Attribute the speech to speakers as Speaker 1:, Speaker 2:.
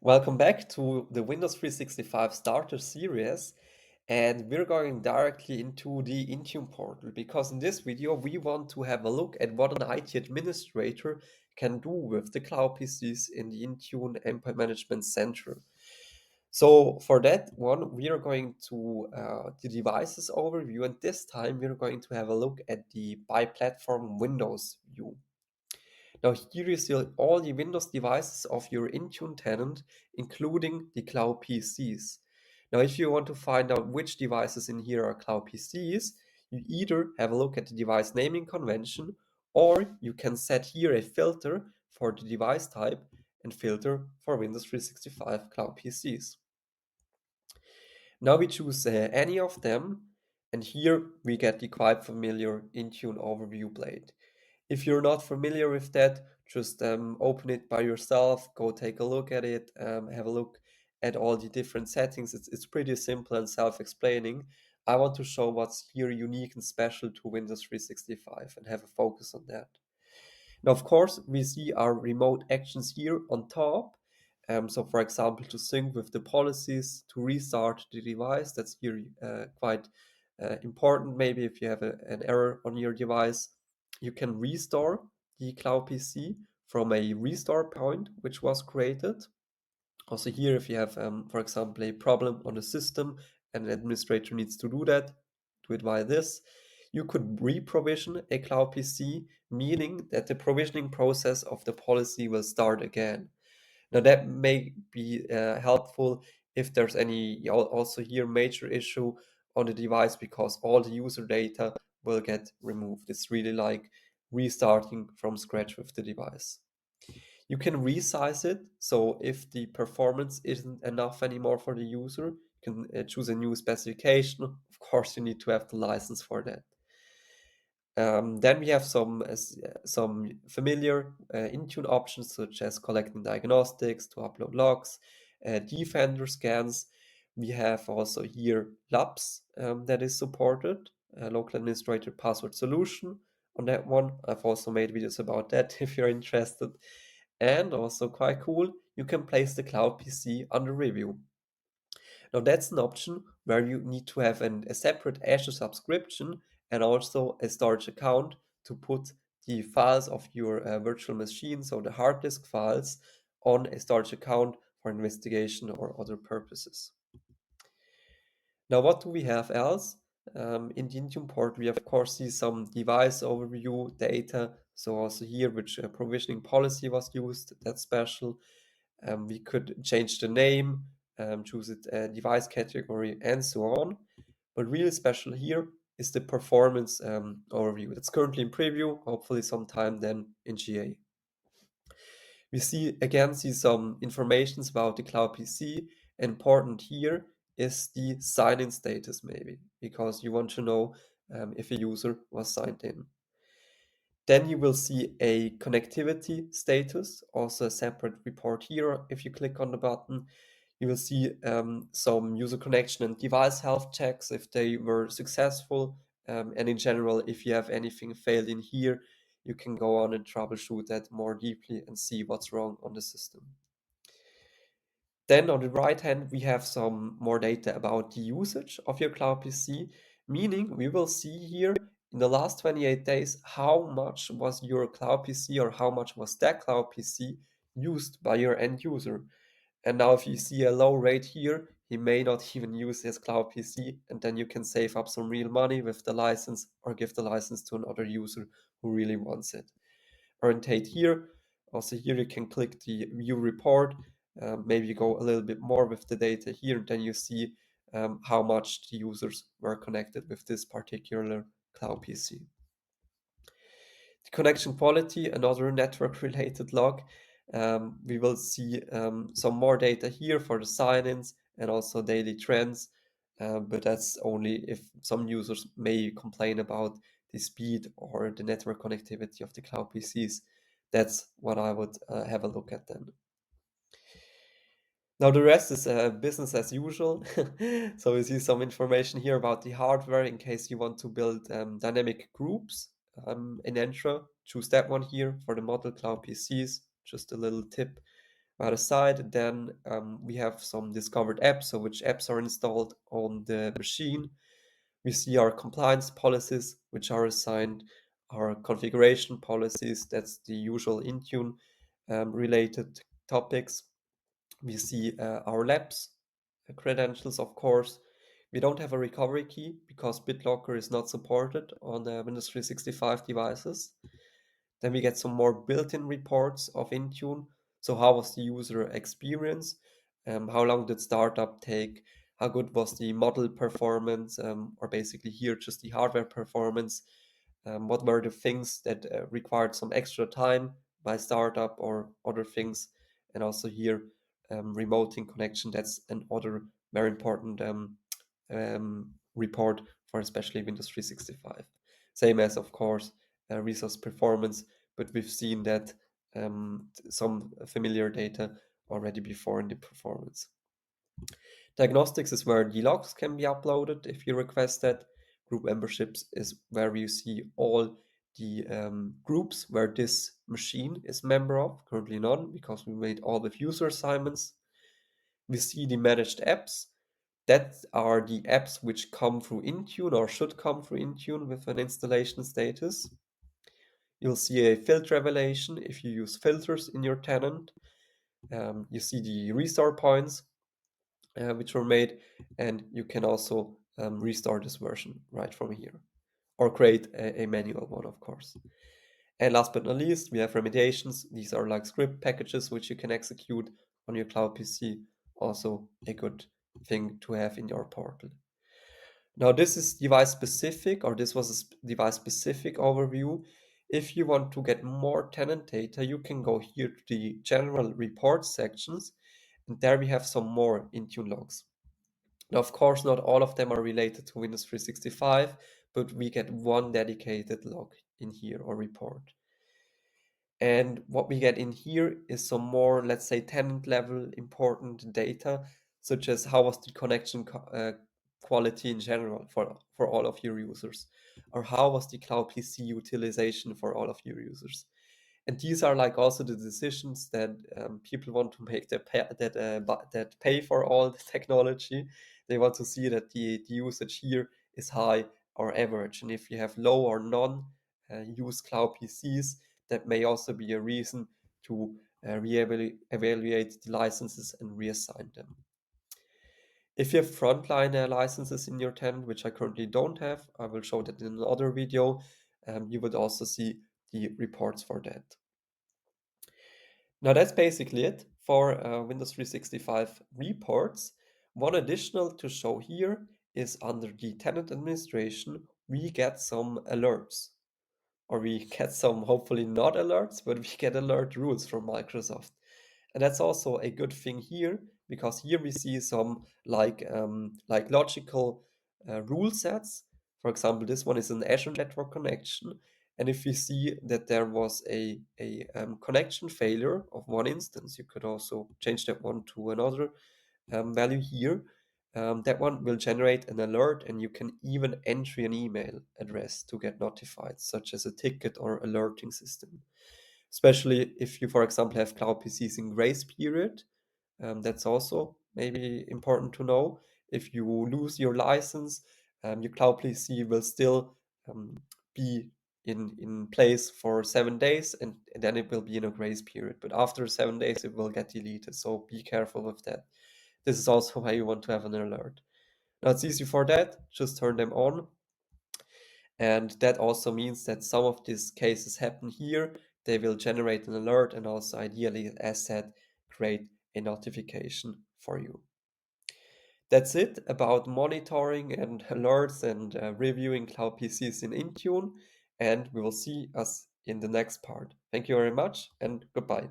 Speaker 1: Welcome back to the Windows 365 Starter Series, and we're going directly into the Intune portal because in this video we want to have a look at what an IT administrator can do with the cloud PCs in the Intune Endpoint Management Center. So for that one, we are going to the devices overview, and this time we're going to have a look at the by platform Windows view. Now here you see all the Windows devices of your Intune tenant, including the cloud PCs. Now if you want to find out which devices in here are cloud PCs, you either have a look at the device naming convention, or you can set here a filter for the device type and filter for Windows 365 cloud PCs. Now we choose any of them, and here we get the quite familiar Intune overview blade. If you're not familiar with that, just open it by yourself, go take a look at it, have a look at all the different settings. It's pretty simple and self-explaining. I want to show what's here unique and special to Windows 365 and have a focus on that. Now, of course, we see our remote actions here on top. So, for example, to sync with the policies, to restart the device, that's here quite important. Maybe if you have an error on your device, you can restore the cloud PC from a restore point which was created. Also here, if you have, for example, a problem on the system and an administrator needs to do that, do it via this. You could re-provision a cloud PC, meaning that the provisioning process of the policy will start again. Now that may be helpful if there's any also here major issue on the device because all the user data will get removed. It's really like restarting from scratch with the device. You can resize it. So if the performance isn't enough anymore for the user, you can choose a new specification. Of course, you need to have the license for that. Then we have some familiar Intune options such as collecting diagnostics to upload logs, defender scans. We have also here labs that is supported, local administrator password solution on that one. I've also made videos about that if you're interested. And also quite cool, you can place the cloud PC under review. Now that's an option where you need to have a separate Azure subscription and also a storage account to put the files of your virtual machine, so the hard disk files, on a storage account for investigation or other purposes. Now, what do we have else? In the Intune port, we of course see some device overview data. So also here, which provisioning policy was used, that's special. We could change the name, choose it device category, and so on. But really special here is the performance overview. It's currently in preview, hopefully sometime then in GA. We see some informations about the cloud PC. Important here is the sign-in status maybe, because you want to know if a user was signed in. Then you will see a connectivity status, also a separate report here. If you click on the button, you will see some user connection and device health checks if they were successful. And in general, if you have anything failed in here, you can go on and troubleshoot that more deeply and see what's wrong on the system. Then on the right hand, we have some more data about the usage of your cloud PC, meaning we will see here in the last 28 days how much was your cloud PC or how much was that cloud PC used by your end user. And now if you see a low rate here, he may not even use his cloud PC, and then you can save up some real money with the license or give the license to another user who really wants it. Orientate here. Also here you can click the view report. Maybe go a little bit more with the data here. Then you see how much the users were connected with this particular cloud PC. The connection quality, another network related log. We will see some more data here for the sign-ins and also daily trends. But that's only if some users may complain about the speed or the network connectivity of the cloud PCs. That's what I would have a look at then. Now the rest is business as usual. So we see some information here about the hardware in case you want to build dynamic groups in Entra. Choose that one here for the model cloud PCs. Just a little tip. by the side. Then we have some discovered apps, so which apps are installed on the machine. We see our compliance policies, which are assigned, our configuration policies, that's the usual Intune related topics. We see our labs credentials, of course. We don't have a recovery key because BitLocker is not supported on the Windows 365 devices. Then we get some more built-in reports of Intune. So how was the user experience? How long did startup take? How good was the model performance? Or basically here, just the hardware performance. What were the things that required some extra time by startup or other things? And also here, remoting connection. That's another very important report for especially Windows 365. Same as, of course, resource performance, but we've seen that some familiar data already before in the performance. Diagnostics is where the logs can be uploaded if you request that. Group memberships is where you see all the groups where this machine is member of. Currently none, because we made all with user assignments. We see the managed apps. That are the apps which come through Intune or should come through Intune with an installation status. You'll see a filter evaluation if you use filters in your tenant. You see the restore points which were made, and you can also restore this version right from here, or create a manual one, of course. And last but not least, we have remediations. These are like script packages which you can execute on your cloud PC. Also a good thing to have in your portal. Now this is device specific, or this was a device specific overview. If you want to get more tenant data, you can go here to the general report sections, and there we have some more Intune logs. Now, of course, not all of them are related to Windows 365, but we get one dedicated log in here or report. And what we get in here is some more, let's say, tenant level important data, such as how was the connection quality in general for all of your users, or how was the cloud PC utilization for all of your users. And these are like also the decisions that people want to make that that pay for all the technology. They want to see that the usage here is high or average. And if you have low or none use cloud PCs, that may also be a reason to evaluate the licenses and reassign them. If you have frontline licenses in your tenant, which I currently don't have, I will show that in another video. You would also see the reports for that. Now that's basically it for Windows 365 reports. One additional to show here is under the tenant administration, we get some alerts, or we get some hopefully not alerts, but we get alert rules from Microsoft. And that's also a good thing here, because here we see some like logical rule sets. For example, this one is an Azure network connection. And if we see that there was a connection failure of one instance, you could also change that one to another value here. That one will generate an alert, and you can even enter an email address to get notified, such as a ticket or alerting system. Especially if you, for example, have cloud PCs in grace period. That's also maybe important to know. If you lose your license, your cloud PC will still be in place for 7 days, and then it will be in a grace period. But after 7 days, it will get deleted. So be careful with that. This is also why you want to have an alert. Now it's easy for that. Just turn them on. And that also means that some of these cases happen here. They will generate an alert, and also ideally, as said, create a notification for you. That's it about monitoring and alerts and reviewing cloud PCs in Intune. And we will see us in the next part. Thank you very much, and goodbye.